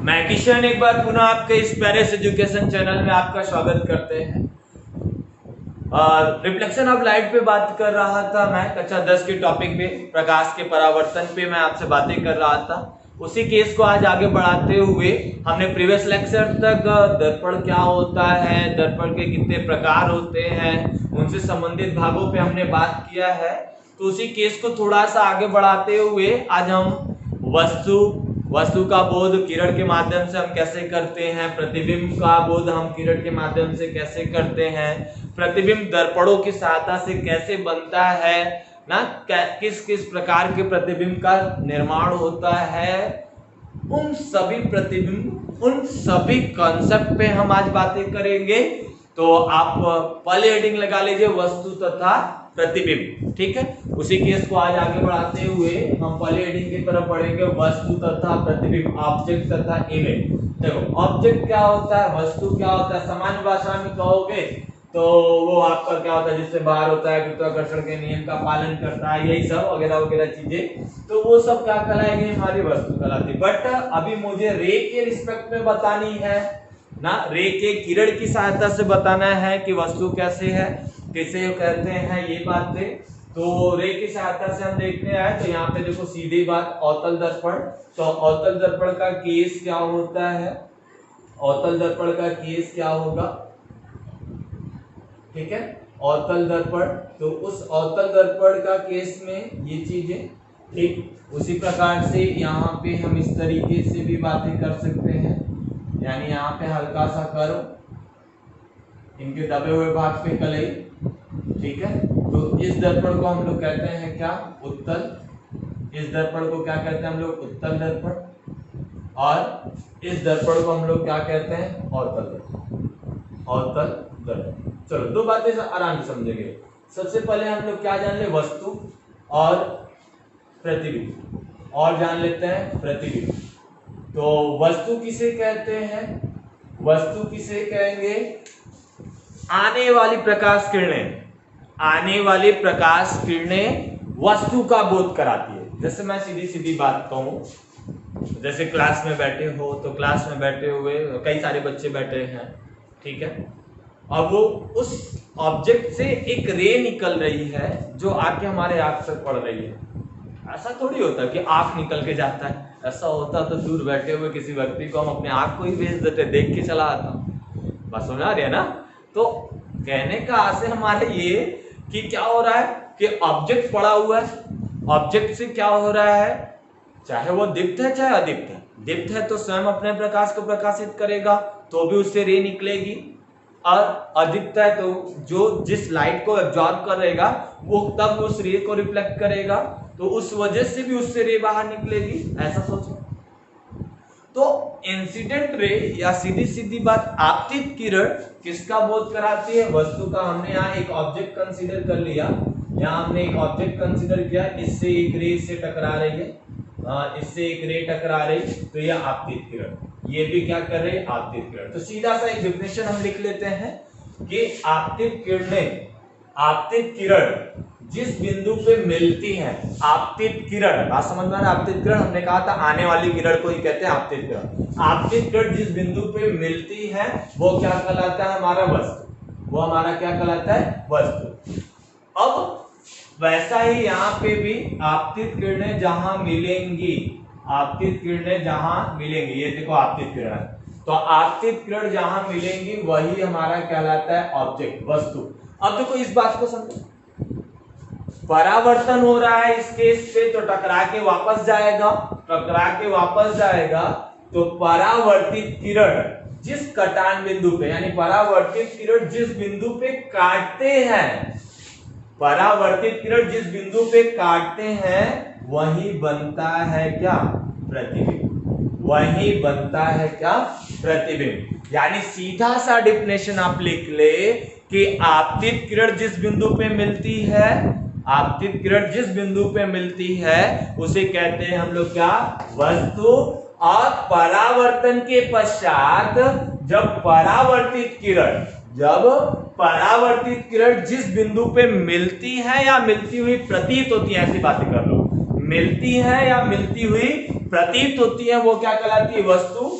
मैं किशन एक बार पुनः आपके इस पेरिस एजुकेशन चैनल में आपका स्वागत करते हैं। रिफ्लेक्शन ऑफ लाइट पे बात कर रहा था मैं, कक्षा 10 के टॉपिक पे प्रकाश के परावर्तन पे मैं आपसे बातें कर रहा था। उसी केस को आज आगे बढ़ाते हुए हमने प्रीवियस लेक्चर तक दर्पण क्या होता है, दर्पण के कितने प्रकार होते हैं, उनसे संबंधित भागों पे हमने बात किया है। तो उसी केस को थोड़ा सा आगे बढ़ाते हुए आज हम वस्तु का बोध किरण के माध्यम से हम कैसे करते हैं, प्रतिबिंब का बोध हम किरण के माध्यम से कैसे करते हैं, प्रतिबिंब दर्पणों की सहायता से कैसे बनता है ना, किस किस प्रकार के प्रतिबिंब का निर्माण होता है, उन सभी प्रतिबिंब, उन सभी कॉन्सेप्ट पे हम आज बातें करेंगे। तो आप पहले हेडिंग लगा लीजिए वस्तु तथा प्रतिबिंब, ठीक है। उसी केस को आज आगे बढ़ाते हुए हम पहले हेडिंग की तरफ बढ़ेंगे, वस्तु तथा प्रतिबिंब, ऑब्जेक्ट तथा इमेज। देखो ऑब्जेक्ट क्या होता है, वस्तु क्या होता है, सामान्य भाषा में कहोगे तो वो आपका क्या होता है, जिससे बाहर होता है, गुरुत्वाकर्षण के नियम का पालन करता है, यही सब वगैरह वगैरह चीजें, तो वो सब क्या कहलाएगी, हमारी वस्तु कहलाती है। बट अभी मुझे रे के रिस्पेक्ट में बतानी है ना, रे के किरण की सहायता से बताना है कि वस्तु कैसे है, किसे कहते हैं, ये बातें। तो रे की सहायता से हम देखने आए तो यहाँ पे देखो सीधी बात, अवतल दर्पण। तो अवतल दर्पण का केस क्या होता है, अवतल दर्पण का केस क्या होगा, ठीक है, अवतल दर्पण। तो उस अवतल दर्पण का केस में ये चीजें, ठीक उसी प्रकार से यहाँ पे हम इस तरीके से भी बातें कर सकते हैं, यानी यहाँ पे हल्का सा करो, इनके दबे हुए भाग पे कलई, ठीक है। तो इस दर्पण को हम लोग कहते हैं क्या, उत्तल। इस दर्पण को क्या कहते हैं हम लोग, उत्तल दर्पण। और इस दर्पण को हम लोग क्या कहते हैं, अवतल दर्पण, अवतल दर्पण। चलो दो बातें आराम से समझेंगे। सबसे पहले हम लोग क्या जान ले, वस्तु और प्रतिबिंब, और जान लेते हैं प्रतिबिंब। तो वस्तु किसे कहते हैं, वस्तु किसे कहेंगे, आने वाली प्रकाश किरणें, आने वाली प्रकाश किरणें वस्तु का बोध कराती है। जैसे मैं सीधी सीधी बात कहूं, जैसे क्लास में बैठे हो, तो क्लास में बैठे हुए कई सारे बच्चे बैठे हैं, ठीक है। अब वो उस ऑब्जेक्ट से एक रे निकल रही है जो आके हमारे आंख तक पड़ रही है। ऐसा थोड़ी होता कि आंख निकल के जाता है, ऐसा होता तो दूर बैठे हुए किसी व्यक्ति को हम अपने आंख को ही भेज देते, देख के चला आता। बस समझ आ रही है ना। तो कहने का आशय हमारे ये कि क्या हो रहा है कि ऑब्जेक्ट पड़ा हुआ है, ऑब्जेक्ट से क्या हो रहा है, चाहे वो दीप्त है चाहे अदीप्त है, दीप्त है तो स्वयं अपने प्रकाश को प्रकाशित करेगा तो भी उससे रे निकलेगी, और अदीप्त है तो जो जिस लाइट को एब्जॉर्ब करेगा वो तब उस रे को रिफ्लेक्ट करेगा, तो उस वजह से भी उससे रे बाहर निकलेगी, ऐसा सोचो। तो इंसिडेंट रे या सीधी सीधी बात आपतित किरण किसका बोध कराती है, वस्तु का। हमने यहाँ एक ऑब्जेक्ट कंसीडर कर लिया, यहाँ हमने एक ऑब्जेक्ट कंसीडर किया, इससे एक रे से टकरा रही है, इससे एक रे टकरा रही, तो यह आपतित किरण, ये भी क्या कर रही है, आपतित किरण। तो सीधा सा एक डेफिनेशन हम लिख लेते हैं कि आपतित किरणें, आपतित किरण जिस बिंदु पे मिलती है, आपतित किरण, बात समझ में आ रहा है, आपतित किरण हमने कहा था आने वाली किरण को ही कहते हैं आपतित किरण। आपतित किरण जिस बिंदु पे मिलती है वो क्या कहलाता है, हमारा वस्तु, वो हमारा क्या कहलाता है, वस्तु। अब वैसा ही यहाँ पे भी आपतित किरणें जहां मिलेंगी, आपतित किरणें जहां मिलेंगी, ये देखो आपतित किरण, तो आपतित किरण जहां मिलेंगी वही हमारा कहलाता है ऑब्जेक्ट, वस्तु। अब देखो इस बात को समझो, परावर्तन हो रहा है इस केस पे तो टकरा के वापस जाएगा, टकरा के वापस जाएगा, तो परावर्तित किरण जिस कटान बिंदु पे, यानी परावर्तित किरण जिस बिंदु पे काटते हैं, परावर्तित किरण जिस बिंदु पे काटते हैं वही बनता है क्या, प्रतिबिंब, वही बनता है क्या, प्रतिबिंब। यानी सीधा सा डेफिनेशन आप लिख ले कि आपतित किरण जिस बिंदु पे मिलती है, आपतित किरण जिस बिंदु पे मिलती है उसे कहते हैं हम लोग क्या, वस्तु। और परावर्तन के पश्चात जब परावर्तित किरण, जब परावर्तित किरण जिस बिंदु पे मिलती है या मिलती हुई प्रतीत होती है, ऐसी बातें कर लो, मिलती है या मिलती हुई प्रतीत होती है, वो क्या कहलाती है, वस्तु।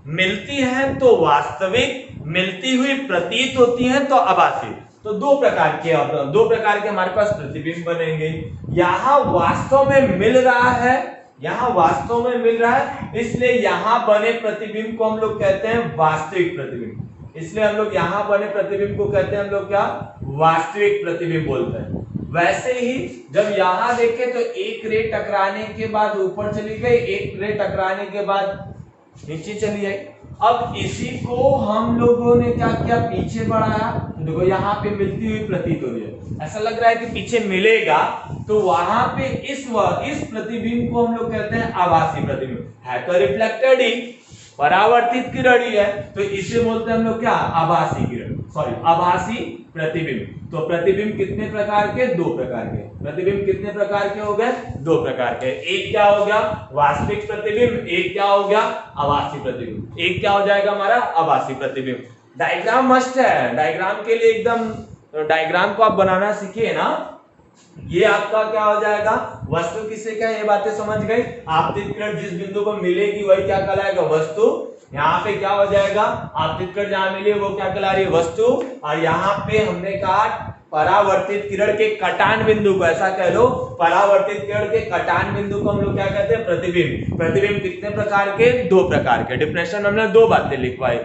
मिलती है तो वास्तविक, मिलती हुई प्रतीत होती है तो आभासी। तो दो प्रकार के हमारे पास प्रतिबिंब बनेंगे। यहाँ वास्तव में मिल रहा है, यहाँ वास्तव में मिल रहा है, इसलिए यहाँ बने प्रतिबिंब को हम लोग कहते हैं वास्तविक प्रतिबिंब। इसलिए हम लोग यहाँ बने प्रतिबिंब को कहते हैं हम लोग क्या, वास्तविक प्रतिबिंब बोलते हैं। वैसे ही जब यहाँ देखें तो एक रे टकराने के बाद ऊपर चली गई, एक रे टकराने के बाद नीचे चली आई। अब इसी को हम लोगों ने क्या किया, पीछे बढ़ाया। तो देखो यहाँ पे मिलती हुई प्रतीत हो रही है, ऐसा लग रहा है कि पीछे मिलेगा, तो वहां पे इस प्रतिबिंब को हम लोग कहते हैं आभासी प्रतिबिंब। है तो रिफ्लेक्टेड ही, परावर्तित किरण ही है, तो इसे बोलते हैं हम लोग क्या, आभासी किरण, सॉरी आभासी प्रतिबिंब। तो प्रतिबिंब कितने प्रकार के, दो प्रकार के। प्रतिबिंब कितने प्रकार के हो गए, दो प्रकार के। एक क्या हो गया, वास्तविक प्रतिबिंब, एक क्या हो गया, आभासी प्रतिबिंब। एक क्या हो जाएगा हमारा, आभासी प्रतिबिंब। डायग्राम मस्ट है, डायग्राम के लिए एकदम, डायग्राम को आप बनाना सीखिए ना, ये आपका क्या हो जाएगा, वस्तु किसे क्या, ये बातें समझ गए। आपतित किरण जिस बिंदु को मिलेगी वही क्या कहलाएगा, वस्तु। यहाँ पे क्या हो जाएगा, आपतित किरण जहां मिली वो क्या कहला रही है, वस्तु। और यहाँ पे हमने कहा परावर्तित किरण के कटान बिंदु को, ऐसा कह लो, परावर्तित किरण के कटान बिंदु को हम लोग क्या कहते हैं, प्रतिबिंब। प्रतिबिंब कितने प्रकार के, दो प्रकार के। डिफिनेशन हमने दो बातें लिखवाई,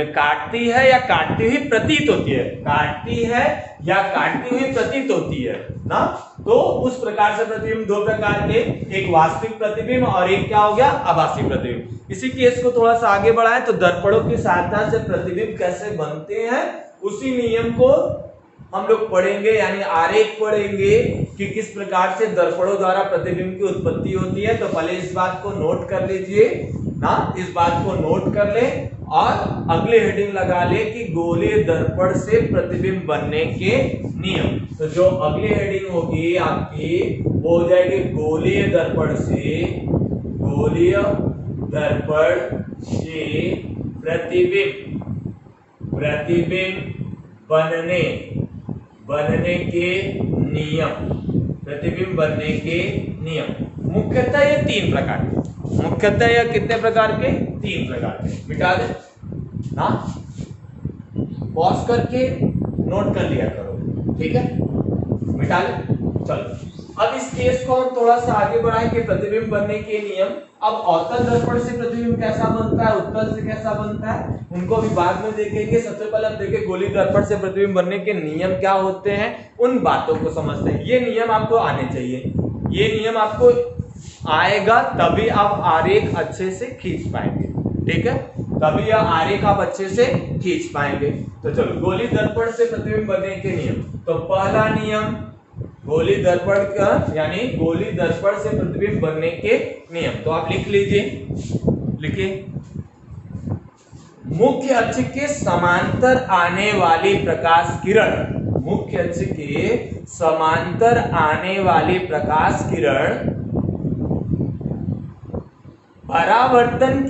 काटती है या काटती हुई प्रतीत होती है, काटती है या काटती हुई प्रतीत होती है ना। तो उस प्रकार से प्रतिबिंब दो प्रकार के, एक वास्तविक प्रतिबिंब और एक क्या हो गया, आभासी प्रतिबिंब। इसी केस को थोड़ा सा आगे बढ़ाएं तो दर्पणों की सहायता से प्रतिबिंब कैसे बनते हैं, उसी नियम को हम लोग पढ़ेंगे, यानी आरेख पढ़ेंगे कि किस प्रकार से दर्पणों द्वारा प्रतिबिंब की उत्पत्ति होती है। तो पहले इस बात को नोट कर लीजिए ना, इस बात को नोट कर ले और अगले हेडिंग लगा ले कि गोलीय दर्पण से प्रतिबिंब बनने के नियम। तो जो अगली हेडिंग होगी आपकी वो हो जाएगी गोलीय दर्पण से, गोलीय दर्पण से प्रतिबिंब बनने के नियम, प्रतिबिंब बनने के नियम। मुख्यतः ये तीन प्रकार के, मुख्यतः ये कितने प्रकार के, तीन प्रकार के। मिटा दे ना, पॉज करके नोट कर लिया करो, ठीक है, मिटा ले। चलो अब इस केस को हम थोड़ा सा आगे बढ़ाएंगे, प्रतिबिंब बनने के नियम। अब अवतल दर्पण से प्रतिबिंब कैसा बनता है, उत्तल से कैसा बनता है, उनको भी बाद में देखेंगे। सबसे पहले हम देखें गोलीय दर्पण से प्रतिबिंब बनने के नियम क्या होते हैं, उन बातों को समझते हैं। ये नियम आपको आने चाहिए, ये नियम आपको आएगा तभी आप आरेख अच्छे से खींच पाएंगे, ठीक है, तभी यह आरेख आप अच्छे से खींच पाएंगे। तो चलो गोलीय दर्पण से प्रतिबिंब बनने के नियम। तो पहला नियम गोलीय दर्पण का, यानी गोलीय दर्पण से प्रतिबिंब बनने के नियम, तो आप लिख लीजिए, लिखिए, मुख्य अक्ष के समांतर आने वाली प्रकाश किरण, मुख्य अक्ष के समांतर आने वाली प्रकाश किरण परावर्तन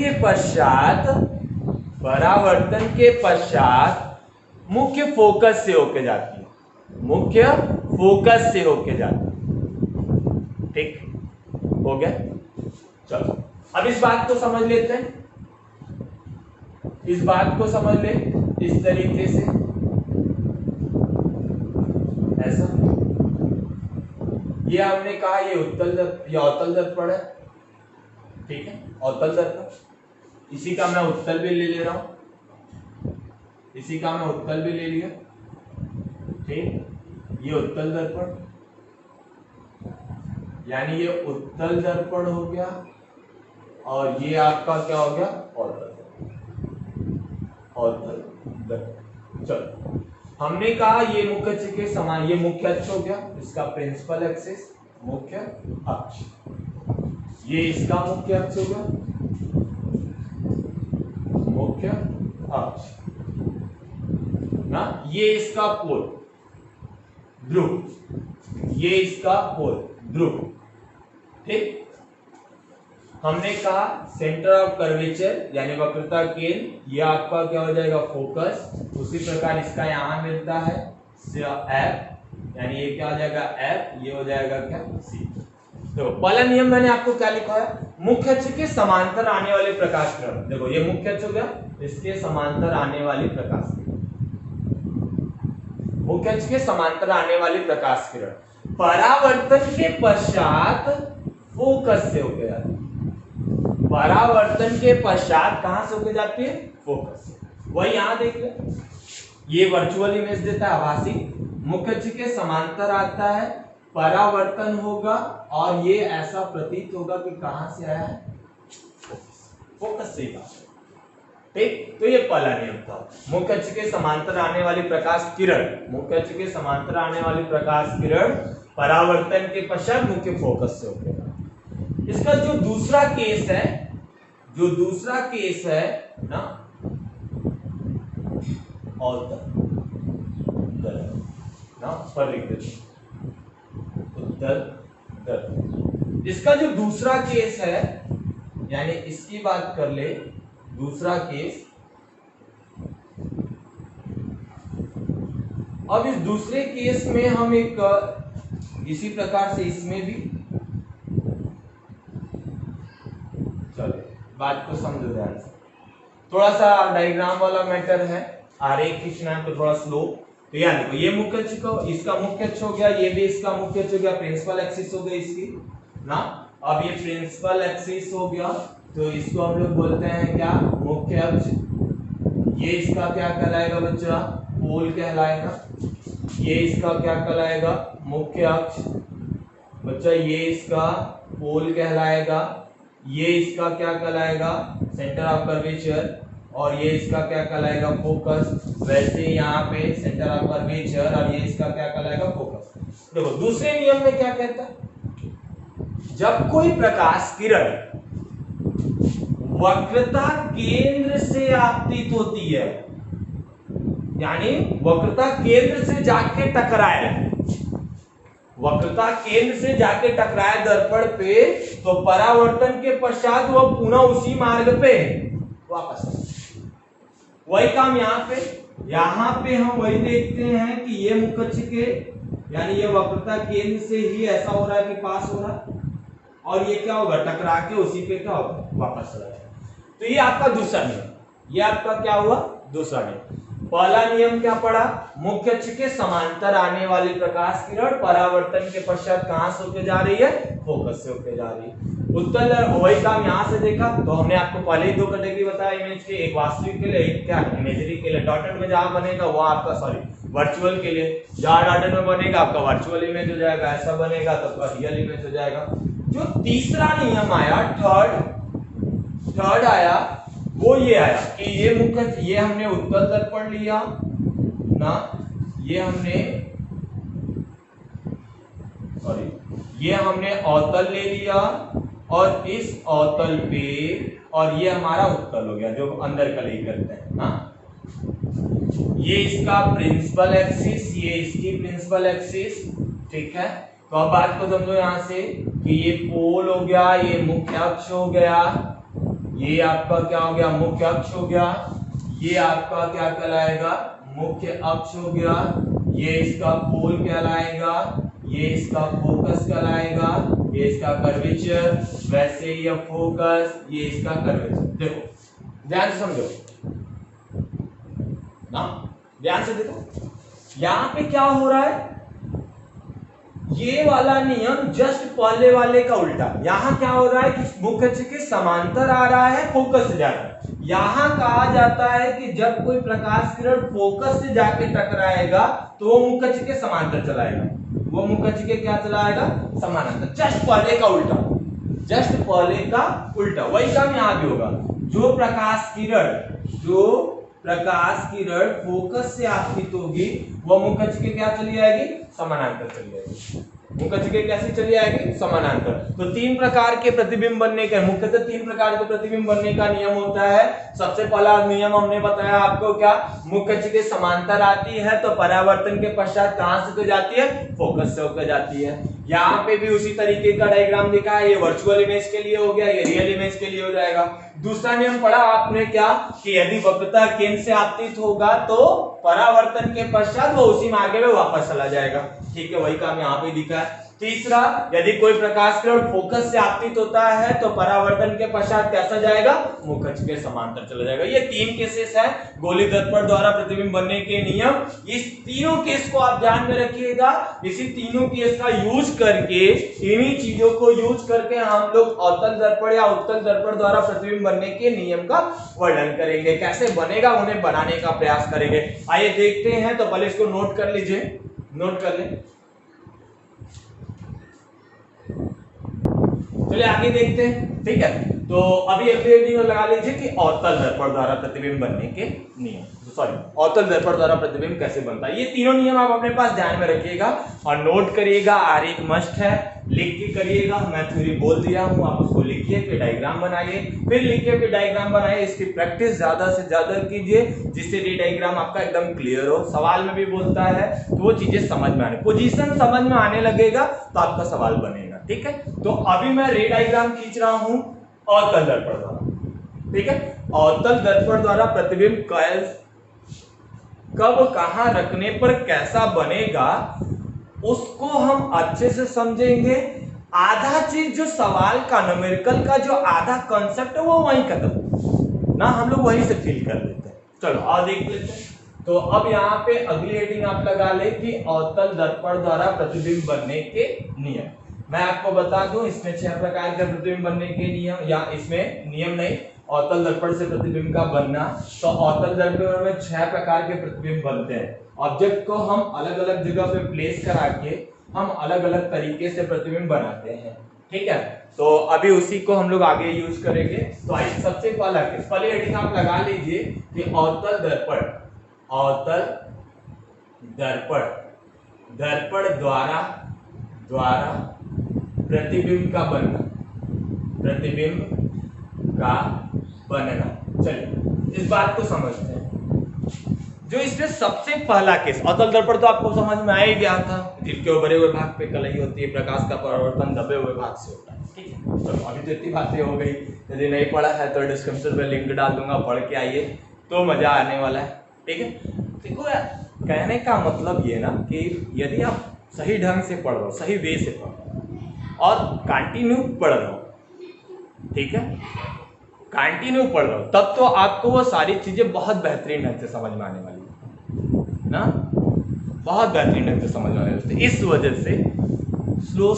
के पश्चात मुख्य फोकस से होके जाती है, मुख्य फोकस से होके जाती है, ठीक हो गया। चलो अब इस बात को समझ लेते हैं, इस बात को समझ ले इस तरीके से, ऐसा। ये हमने कहा ये अवतल दर्पण है, ठीक है, अवतल दर्पण। इसी का मैं उत्तल भी ले ले रहा हूं, इसी का मैं उत्तल भी ले लिया, ठीक। ये उत्तल दर्पण, यानी ये उत्तल दर्पण हो गया, और ये आपका क्या हो गया, अवतल दर्पण। चलो हमने कहा ये मुख्य अक्ष के समान, ये मुख्य अक्ष हो गया, इसका प्रिंसिपल एक्सिस, मुख्य अक्ष, ये इसका मुख्य अक्ष होगा, मुख्य अक्ष ना, ये इसका पोल ध्रुव, ये इसका पोल ध्रुव, ठीक। हमने कहा सेंटर ऑफ कर्वेचर यानी वक्रता केंद्र, ये आपका क्या हो जाएगा, फोकस। उसी प्रकार इसका यहां मिलता है एफ, यानी ये क्या हो जाएगा एफ, ये हो जाएगा क्या सी, देखो पहला नियम मैंने आपको क्या लिखा है, मुख्य अक्ष के समांतर आने वाले प्रकाश किरण, देखो ये मुख्य अक्ष हो गया, इसके समांतर आने वाली प्रकाश किरण, मुख्य अक्ष के समांतर आने वाली प्रकाश किरण परावर्तन के पश्चात फोकस से होकर जाती है, परावर्तन के पश्चात कहां से होकर जाती है, फोकस से। वही यहां देख ले, ये वर्चुअल इमेज देता है आभासी, मुख्य अक्ष के समांतर आता है, परावर्तन होगा और ये ऐसा प्रतीत होगा कि कहां से आया है, फोकस से ही बात है। ठीक, तो ये पहला नियम था, मुख्य अक्ष के समांतर आने वाली प्रकाश किरण, मुख्य अक्ष के समांतर आने वाली प्रकाश किरण परावर्तन के पश्चात मुख्य फोकस से होगा। इसका जो दूसरा केस है, जो दूसरा केस है ना, पर लिख देते उत्तर दर। इसका जो दूसरा केस है, यानी इसकी बात कर ले, दूसरा केस, अब इस दूसरे केस में हम एक इसी प्रकार से इसमें भी, चलिए बात को समझो ध्यान से, थोड़ा सा डायग्राम वाला मैटर है, आरेख खींचना है तो थोड़ा स्लो। तो याद देखो ये मुख्य अक्ष को, इसका मुख्य अक्ष हो गया, ये भी इसका मुख्य अक्ष हो गया, प्रिंसिपल एक्सिस हो गई इसकी ना। अब ये प्रिंसिपल एक्सिस हो गया तो इसको हम लोग बोलते हैं क्या, मुख्य अक्ष। ये इसका क्या कहलाएगा बच्चा, पोल कहलाएगा। ये इसका क्या कहलाएगा, मुख्य अक्ष बच्चा, ये इसका पोल कहलाएगा। ये इसका क्या कहलाएगा, सेंटर ऑफ कर्वेचर, और ये इसका क्या कहलाएगा, फोकस। वैसे यहाँ पे सेंटर ऑफ कर्वेचर और ये इसका क्या कहलाएगा, फोकस। देखो दूसरे नियम में क्या कहता है, जब कोई प्रकाश किरण वक्रता केंद्र से आपतित होती है, यानी वक्रता केंद्र से जाके टकराए, वक्रता केंद्र से जाके टकराए दर्पण पे, तो परावर्तन के पश्चात वह पुनः उसी मार्ग पे वापस आए। वही काम यहाँ पे हम वही देखते हैं कि ये मुख्य अक्ष के, यानी ये वक्रता केंद्र से ही ऐसा हो रहा है कि पास हो रहा है, और ये क्या होगा, टकरा के उसी पे क्या होगा, वापस चला जाएगा। तो ये आपका दूसरा नियम, ये आपका क्या हुआ, दूसरा नियम। पहला नियम क्या पड़ा, मुख्य अक्ष के समांतर आने वाली प्रकाश किरण परावर्तन के पश्चात कहां से होकर जा रही है, फोकस से होकर जा रही है। उत्तर वही काम यहां से देखा, तो हमने आपको पहले ही दो कैटेगरी बताया इमेज के, एक वास्तविक के लिए, एक क्या इमेजरी के लिए। डॉटेड में जहां बनेगा वो आपका वर्चुअल के लिए, जहां डॉटेड में बनेगा आपका वर्चुअल इमेज हो जाएगा, ऐसा बनेगा तो आपका रियल इमेज हो जाएगा। जो तीसरा नियम आया, थर्ड आया, वो ये आया कि ये मुख्य, ये हमने उत्तल दर्पण लिया ना, ये हमने ये हमने अवतल ले लिया, और इस अवतल पे, और ये हमारा उत्तल हो गया जो अंदर का ले करते हैं ना। ये इसका प्रिंसिपल एक्सिस, ये इसकी प्रिंसिपल एक्सिस, ठीक है। तो अब बात को समझो यहाँ से कि ये पोल हो गया, ये मुख्य अक्ष हो गया, ये आपका क्या हो गया, मुख्य अक्ष हो गया, ये आपका क्या कहलाएगा, मुख्य अक्ष हो गया, ये इसका पोल कहलाएगा, ये इसका फोकस कहलाएगा, ये इसका कर्वेचर, वैसे ये फोकस, ये इसका कर्वेचर। देखो ध्यान से समझो ना, ध्यान से देखो यहां पे क्या हो रहा है, ये वाला नियम जस्ट पहले वाले का उल्टा। यहां क्या हो रहा है कि मुख्य अक्ष के समांतर आ रहा है, फोकस से जा रहा है। यहां कहा जाता है कि जब कोई प्रकाश किरण फोकस से जाके टकराएगा तो वो मुख्य अक्ष के समांतर चलाएगा, वो मुख्य अक्ष के क्या चलाएगा, समानांतर। जस्ट पहले का उल्टा, जस्ट पहले का उल्टा। वही काम यहां भी होगा, जो प्रकाश किरण फोकस से आपतित होगी वो मुख्य अक्ष के क्या चली आएगी, समानांतर चली जाएगी। मुख्य अक्ष के कैसे चली आएगी, समानांतर। तो तीन प्रकार के प्रतिबिंब बनने का, मुख्यतः तीन प्रकार के प्रतिबिंब बनने का नियम होता है। सबसे पहला नियम हमने बताया आपको क्या, मुख्य अक्ष के समांतर आती है तो परावर्तन के पश्चात कहां से होकर जाती है, फोकस से होकर जाती है। यहाँ पे भी उसी तरीके का डायग्राम दिखा है, ये वर्चुअल इमेज के लिए हो गया, ये रियल इमेज के लिए हो जाएगा। दूसरा नियम पढ़ा आपने क्या कि यदि वक्रता केंद्र से आपतित होगा तो परावर्तन के पश्चात वो उसी मार्ग में वापस चला जाएगा। ठीक है, वही काम यहाँ पे दिखा है। तीसरा, यदि कोई प्रकाश किरण फोकस से आपतित होता है तो परावर्तन के पश्चात कैसा जाएगा, मुख अक्ष के समांतर चला जाएगा। ये 3 केसेस है गोलीय दर्पण द्वारा प्रतिबिंब बनने के नियम। इस तीनों केस को आप ध्यान में रखिएगा। इसी तीनों केस का यूज करके, इन्हीं चीजों को यूज करके हम लोग अवतल दर्पण या उत्तल दर्पण द्वारा प्रतिबिंब बनने के नियम का वर्णन करेंगे। कैसे बनेगा उन्हें बनाने का प्रयास करेंगे। आइए देखते हैं। तो पहले इसको नोट कर लीजिए, नोट कर ले। चलिए आगे देखते हैं। ठीक है, तो अभी हेडिंग लगा लीजिए कि अवतल दर्पण द्वारा प्रतिबिंब बनने के नियम, सॉरी अवतल दर्पण द्वारा प्रतिबिंब कैसे बनता है। ये तीनों नियम आप अपने पास ध्यान में रखिएगा और नोट करिएगा। आरेख मस्ट है, लिख के करिएगा। मैं थ्योरी बोल दिया हूं, आप उसको लिखिए, फिर डायग्राम बनाइए, फिर लिखिए, फिर डायग्राम बनाइए। इसकी प्रैक्टिस ज्यादा से ज्यादा कीजिए जिससे ये डायग्राम आपका एकदम क्लियर हो। सवाल में भी बोलता है तो वो चीजें समझ में आने, पोजीशन समझ में आने लगेगा तो आपका सवाल बनेगा। ठीक है, तो अभी मैं रे डायग्राम खींच रहा हूं अवतल दर्पण द्वारा। ठीक है, अवतल दर्पण द्वारा प्रतिबिंब कब कहां रखने पर कैसा बनेगा उसको हम अच्छे से समझेंगे। आधा चीज जो सवाल का न्यूमेरिकल का जो आधा कॉन्सेप्ट है वो वहीं खत्म ना, हम लोग वहीं से फील कर लेते हैं। चलो और देख लेते हैं। तो अब यहाँ पे अगली हेडिंग आप लगा ले कि अवतल दर्पण द्वारा प्रतिबिंब बनने के नियम। मैं आपको बता दूं, इसमें 6 प्रकार के प्रतिबिंब बनने के नियम, या इसमें नियम नहीं, अवतल दर्पण से प्रतिबिंब का बनना। तो अवतल दर्पण में 6 प्रकार के प्रतिबिंब बनते हैं। ऑब्जेक्ट को हम अलग अलग जगह पे प्लेस करा के हम अलग अलग तरीके से प्रतिबिंब बनाते हैं। ठीक है, तो अभी उसी को हम लोग आगे यूज करेंगे। तो आइए सबसे पहले हेडिंग आप लगा लीजिए कि अवतल दर्पण, अवतल दर्पण, दर्पण द्वारा प्रतिबिंब का बनना, प्रतिबिंब का बनना। चलिए इस बात को समझते हैं। जो इसमें सबसे पहला केस, अवतल दर्पण तो आपको समझ में आ ही गया था, दिल के उभरे हुए भाग पे कलई होती है, प्रकाश का परावर्तन दबे हुए भाग से होता है। ठीक है, चलो अभी तो इतनी बातें हो गई। यदि नहीं पढ़ा है तो डिस्क्रिप्शन में लिंक डाल दूंगा, पढ़ के आइए तो मजा आने वाला है। ठीक है, देखो कहने का मतलब ये ना कि यदि आप सही ढंग से पढ़ रहे हो, सही वे से पढ़ रहे हो और कंटिन्यू पढ़ रहे हो, ठीक है, कंटिन्यू पढ़ रहे हो, तब तो आपको वो सारी चीजें बहुत बेहतरीन ढंग से समझ में आने वाली है ना, बहुत बेहतरीन ढंग से समझ में आने वाली है। इस वजह से स्लो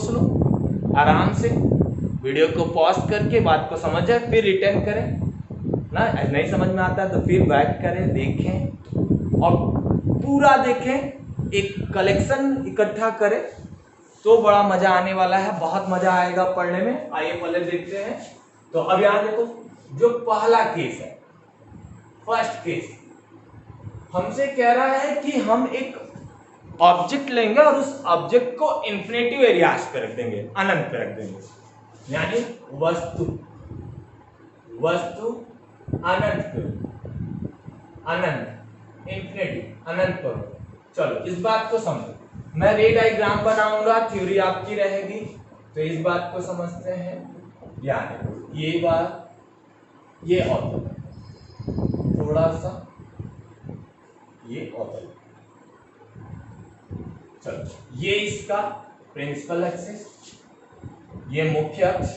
आराम से वीडियो को पॉज करके बात को समझे, फिर रिटर्न करें ना। नहीं समझ में आता है तो फिर बैक करें, देखें और पूरा देखें, एक कलेक्शन इकट्ठा करें तो बड़ा मजा आने वाला है, बहुत मजा आएगा पढ़ने में। आइए पहले देखते हैं। तो अब यहाँ देखो, जो पहला केस है, फर्स्ट केस, हमसे कह रहा है कि हम एक ऑब्जेक्ट लेंगे और उस ऑब्जेक्ट को इंफिनिटिव एरियाज पे रख देंगे, अनंत पे रख देंगे, यानी वस्तु अनंत पे, अनंत इंफिनिटिव अनंत पर। चलो इस बात को समझो। मैं रे डायग्राम बनाऊंगा, थ्योरी आपकी रहेगी, तो इस बात को समझते हैं। यानी ये बात, ये अवतल, थोड़ा सा ये अवतल, चलो ये इसका प्रिंसिपल एक्सिस, ये मुख्य अक्ष,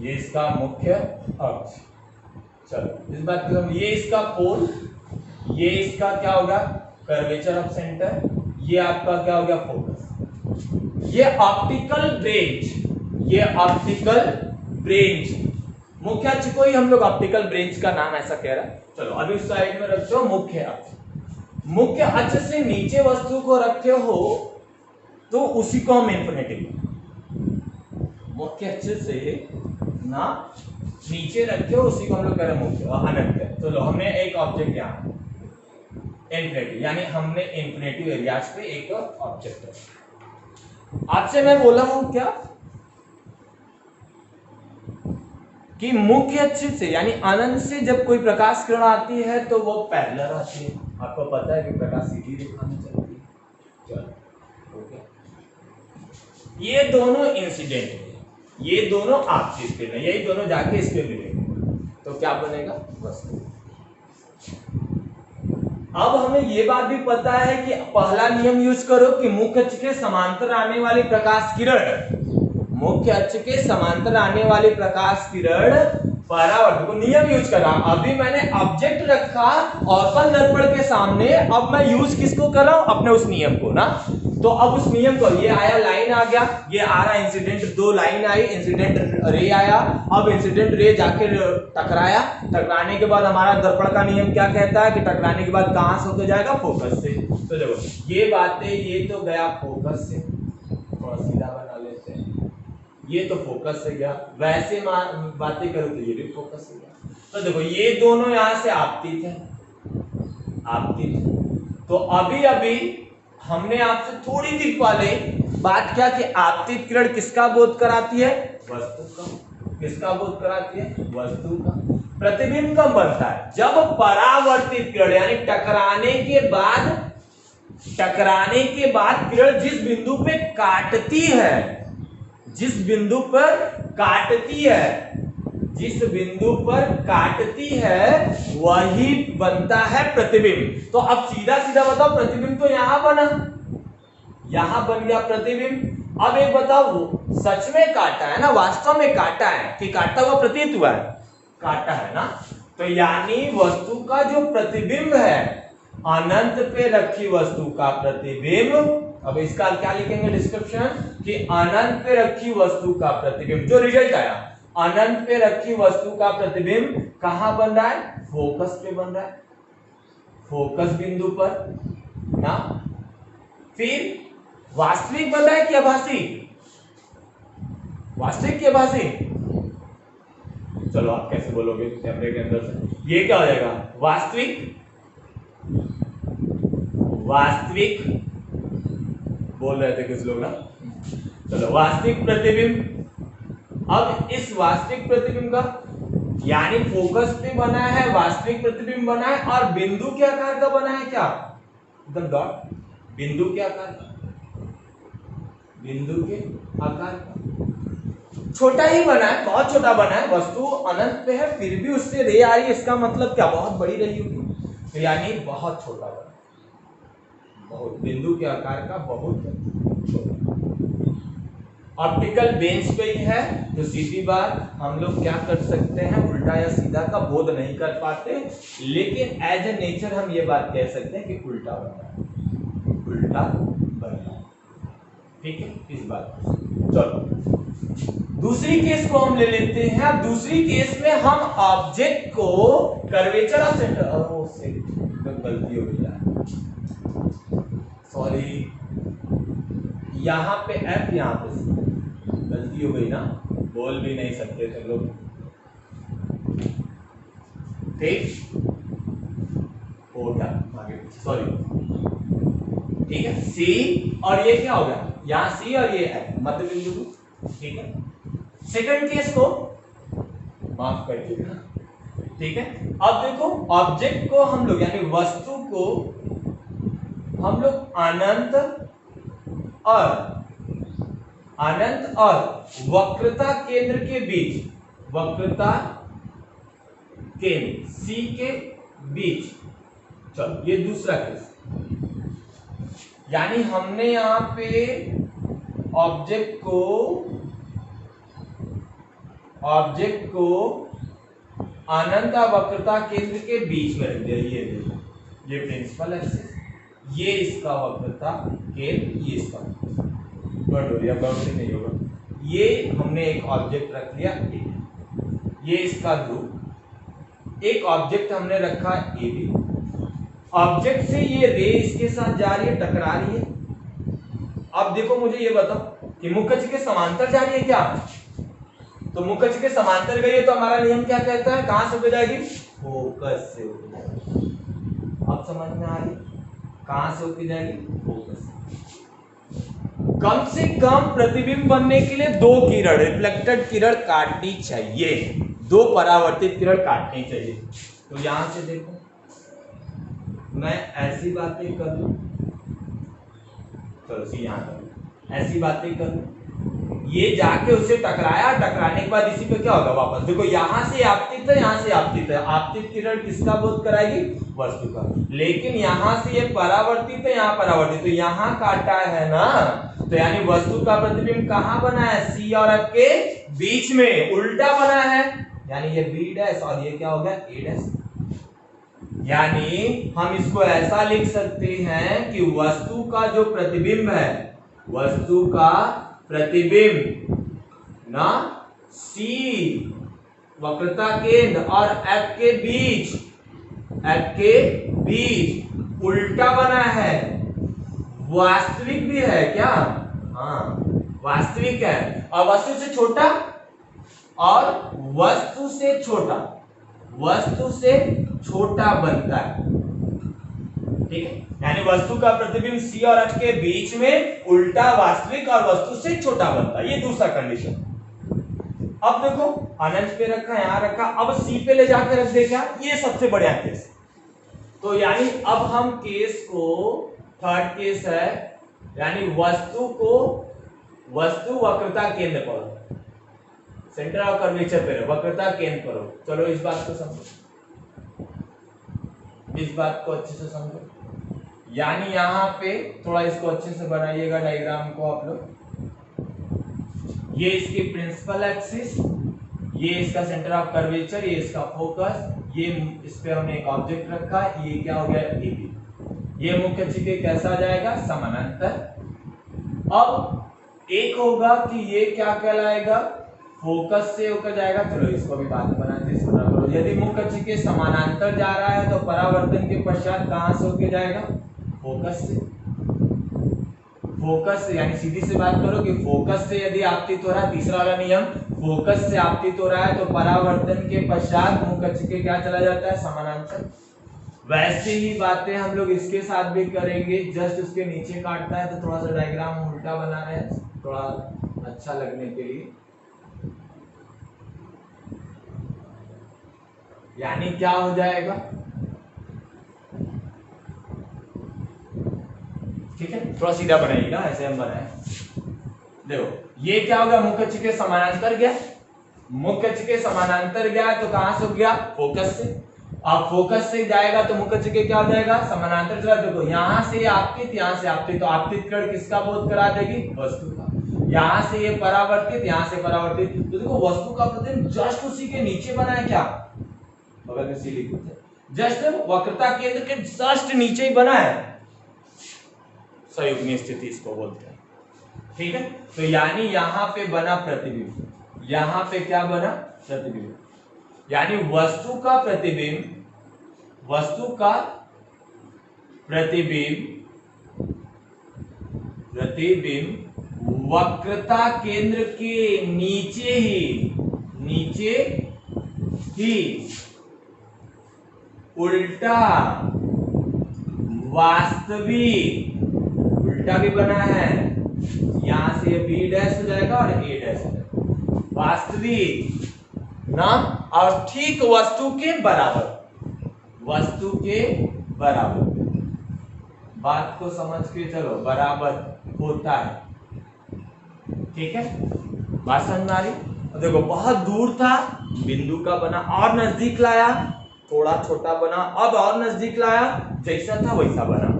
ये इसका मुख्य अक्ष। चलो इस बात को, ये इसका पोल, ये इसका क्या होगा, कर्वेचर ऑफ सेंटर, ये आपका क्या हो गया, फोकस। ये ऑप्टिकल ब्रेंच, ये ऑप्टिकल ब्रेंच, मुख्य अक्ष को ही हम लोग ऑप्टिकल ब्रेंच का नाम ऐसा कह रहा है। चलो अभी उस साइड में रखते हो मुख्य अक्ष। मुख्य अक्ष से नीचे वस्तु को रखते हो तो उसी को हम इंफिनिटी, मुख्य अक्ष से ना नीचे रखे हो उसी को हम लोग कह रहे हैं मुख्य अनंत है। चलो हमने एक ऑब्जेक्ट यहाँ इंफिनिटी, यानी हमने इंफिनिटिव एरियाज पे एक ऑब्जेक्ट है। आपसे मैं बोला हूं क्या कि मुख्य अक्ष से यानी अनंत से जब कोई प्रकाश किरण आती है तो वो पैरेलल आती है। आपको पता है कि प्रकाश सीधी रेखा में चलती है। चलो ओके, ये दोनों इंसिडेंट है, ये दोनों आपसी स्पिन है, यही दोनों जाके इस पे मिलेंगे तो क्या बनेगा, वस्तु। अब हमें ये बात भी पता है कि पहला नियम यूज करो कि मुख्य अक्ष के समांतर आने वाली प्रकाश किरण, मुख्य अक्ष के समांतर आने वाली प्रकाश किरण परावर्तक को नियम यूज करा। अभी मैंने ऑब्जेक्ट रखा अवतल दर्पण के सामने, अब मैं यूज किसको कर रहा हूं, अपने उस नियम को ना। तो अब उस नियम को, ये आया लाइन आ गया, ये आ रहा इंसिडेंट, दो लाइन आई, इंसिडेंट रे आया, अब इंसिडेंट रे जाके टकराया, टकराने के बाद हमारा दर्पण का नियम क्या कहता है कि टकराने के बाद कहां से होकर जाएगा, फोकस से। तो देखो ये बातें, ये तो गया फोकस से, थोड़ा सीधा बना लेते हैं, ये तो फोकस से गया, वैसे बातें करो तो ये भी फोकस से गया। तो देखो ये दोनों यहां से आपतित है, आपतित। तो अभी अभी हमने आपसे थोड़ी देर पहले बात किया कि आपतित किरण किसका बोध कराती है, वस्तु का। किसका बोध कराती है, वस्तु का। प्रतिबिंब कब बनता है, जब परावर्तित किरण यानी टकराने के बाद किरण जिस बिंदु पे काटती है, जिस बिंदु पर काटती है वही बनता है प्रतिबिंब। तो अब सीधा सीधा बताओ, प्रतिबिंब तो यहां बना, यहां बन गया प्रतिबिंब। अब एक बताओ, सच में काटा है ना, वास्तव में काटा है कि काटता हुआ प्रतीत हुआ है, काटा है ना। तो यानी वस्तु का जो प्रतिबिंब है, अनंत पे रखी वस्तु का प्रतिबिंब, अब इसका क्या लिखेंगे डिस्क्रिप्शन कि अनंत पे रखी वस्तु का प्रतिबिंब, जो रिजल्ट आया अनंत पे रखी वस्तु का प्रतिबिंब कहां बन रहा है, फोकस पे बन रहा है, फोकस बिंदु पर ना। फिर वास्तविक बन रहा है कि आभासी, वास्तविक की आभासी, चलो आप कैसे बोलोगे कैमरे के अंदर से, ये क्या हो जाएगा, वास्तविक, वास्तविक बोल रहे थे कुछ लोग ना, चलो वास्तविक प्रतिबिंब। अब इस वास्तविक प्रतिबिंब का यानी फोकस पे बना है, वास्तविक प्रतिबिंब बना है, और बिंदु के आकार का बना है, क्या एकदम डॉट, बिंदु के आकार का, बिंदु के आकार का छोटा ही बना है, बहुत छोटा बना है, वस्तु अनंत पे है फिर भी उससे रे आ रही है, इसका मतलब क्या, बहुत बड़ी रही होगी, तो यानी बहुत छोटा बना, बहुत बिंदु के आकार का, बहुत छोटा। ऑप्टिकल बेंच पे ही है, तो सीधी बात हम लोग क्या कर सकते हैं, उल्टा या सीधा का बोध नहीं कर पाते, लेकिन एज ए नेचर हम ये बात कह सकते हैं कि उल्टा बन रहा है, उल्टा बन रहा है, ठीक है। इस बात चलो दूसरी केस को हम ले लेते हैं। दूसरी केस में हम ऑब्जेक्ट को कर्वेचर ऑफ सेंटर, से गलती हो गई, सॉरी, यहां पे एफ, यहां पे गलती हो गई ना, बोल भी नहीं सकते थे लोग, ठीक हो गया आगे, सॉरी, ठीक है। सी और ये क्या हो गया, यहां सी और ये एफ मध्य बिंदु, ठीक है। सेकंड केस को माफ करिएगा, ठीक है। अब देखो ऑब्जेक्ट को हम लोग यानी वस्तु को हम लोग अनंत और वक्रता केंद्र के बीच, वक्रता केंद्र सी के बीच, चलो ये दूसरा केस, यानी हमने यहां पे ऑब्जेक्ट को अनंत और वक्रता केंद्र के बीच में रख दिया, ये प्रिंसिपल एक्सिस, ये इसका वक्रता केंद्र, ये इसका, नहीं होगा, ये हमने एक ऑब्जेक्ट रख लिया, ये इसका ध्रुव, एक ऑब्जेक्ट हमने रखा ए बी, ऑब्जेक्ट से ये रे इसके साथ जा रही है, टकरा रही है। अब देखो मुझे ये बताओ कि मुख्य अक्ष के समांतर जा रही है क्या, तो मुख्य अक्ष के समांतर गई है, तो हमारा नियम क्या कहता है, कहां से होकर जाएगी, फोकस से होकर जाएगी। अब समझ में आ रही, कहां से होकर जाएगी, फोकस से। कम से कम प्रतिबिंब बनने के लिए दो किरण, रिफ्लेक्टेड किरण काटनी चाहिए, दो परावर्तित किरण काटनी चाहिए। तो यहां से देखो मैं ऐसी बातें कर लूं, चलो सी यहां कर, ऐसी बातें कर लूं, ये जाके उससे टकराया, टकराने के बाद इसी पे क्या होगा वापस, देखो यहाँ से आपतित है, यहाँ से आपतित है, आपतित किरण किसका बोध कराएगी, वस्तु का। लेकिन यहाँ से ये परावर्तित है, यहाँ परावर्तित, तो यहाँ काटा है ना, तो यानी वस्तु का प्रतिबिंब कहाँ बना है, सी और एफ के बीच में, उल्टा बना है, यानी ये बी डैश और ये क्या हो गया, ए डैश। यानी हम इसको ऐसा लिख सकते हैं कि वस्तु का जो प्रतिबिंब है, वस्तु का प्रतिबिंब ना सी वक्रता केंद्र और एफ के बीच, एफ के बीच उल्टा बना है, वास्तविक भी है क्या, हाँ वास्तविक है, और वस्तु से छोटा, और वस्तु से छोटा, वस्तु से छोटा बनता है, ठीक है। यानी वस्तु का प्रतिबिंब सी और एफ के बीच में उल्टा, वास्तविक और वस्तु से छोटा बनता है, ये दूसरा कंडीशन। अब देखो अनंत पे रखा, यहां रखा, अब सी पे ले जाकर रख दे क्या, ये सबसे बढ़िया केस। तो यानी अब हम केस को, थर्ड केस है, यानी वस्तु को, वस्तु वक्रता केंद्र पर, सेंटर ऑफ कर्वेचर पे वक्रता केंद्र पर हो। चलो इस बात को समझो, इस बात को अच्छे से समझो। यानी यहाँ पे थोड़ा इसको अच्छे से बनाइएगा डायग्राम को आप लोग। ये इसकी प्रिंसिपल एक्सिस, ये इसका सेंटर ऑफ कर्वेचर, ये इसका फोकस, ये इस पे हमने एक ऑब्जेक्ट रखा, ये क्या हो गया, ए बी। ये मुख्य अक्ष के कैसा जाएगा, समानांतर। अब एक होगा कि ये क्या कहलाएगा, फोकस से होकर जाएगा। चलो इसको भी बाद में बनाते हैं, इसको ना करो। यदि मुख्य अक्ष के समानांतर जा रहा है तो परावर्तन के पश्चात कहां से होकर जाएगा, फोकस से। फोकस से यानी सीधी से बात करो कि फोकस से यदि आपतित हो रहा है, तीसरा वाला नियम, फोकस से आपतित हो रहा है तो परावर्तन के पश्चात मुख्य अक्ष के क्या चला जाता है, समानांतर। वैसे ही बातें हम लोग इसके साथ भी करेंगे, जस्ट उसके नीचे काटता है तो थोड़ा सा डायग्राम उल्टा बना रहे हैं, थोड़ा अच्छा लगने के लिए। यानी क्या हो जाएगा, ठीक है, थोड़ा सीधा बनाइएगा, ऐसे हम बनाए। देखो ये क्या होगा, मुख्य अक्ष के समानांतर गया, मुख्य अक्ष के समानांतर गया तो कहां से हो गया, फोकस से। अब फोकस से जाएगा तो मुख्य अक्ष के क्या हो जाएगा, समानांतर चला। देखो यहां से आपतित, यहां से आपतित, तो आपतित किरण किसका बोध करा देगी, वस्तु का। यहां से ये परावर्तित, यहां से परावर्तित, तो देखो वस्तु का प्रतिबिंब जस्ट उसी के नीचे बना है, क्या बगल में सी लिखते हैं, जस्ट वक्रता केंद्र के जस्ट नीचे ही बना है, संयुग्मी स्थिति इसको बोलते हैं, ठीक है। तो यानी यहां पे बना प्रतिबिंब, यहां पे क्या बना, प्रतिबिंब। यानी वस्तु का प्रतिबिंब, वस्तु का प्रतिबिंब, प्रतिबिंब वक्रता केंद्र के नीचे ही, नीचे ही उल्टा, वास्तविक, उल्टा भी बना है, यहां से ये बी डैश हो जाएगा और ए डैश हो जाएगा, वास्तविक ना, और ठीक वस्तु के बराबर, वस्तु के बराबर। बात को समझ के चलो, बराबर होता है, ठीक है, बात समझ में आ रही। देखो बहुत दूर था, बिंदु का बना, और नजदीक लाया, थोड़ा छोटा बना, अब और नजदीक लाया, जैसा था वैसा बना।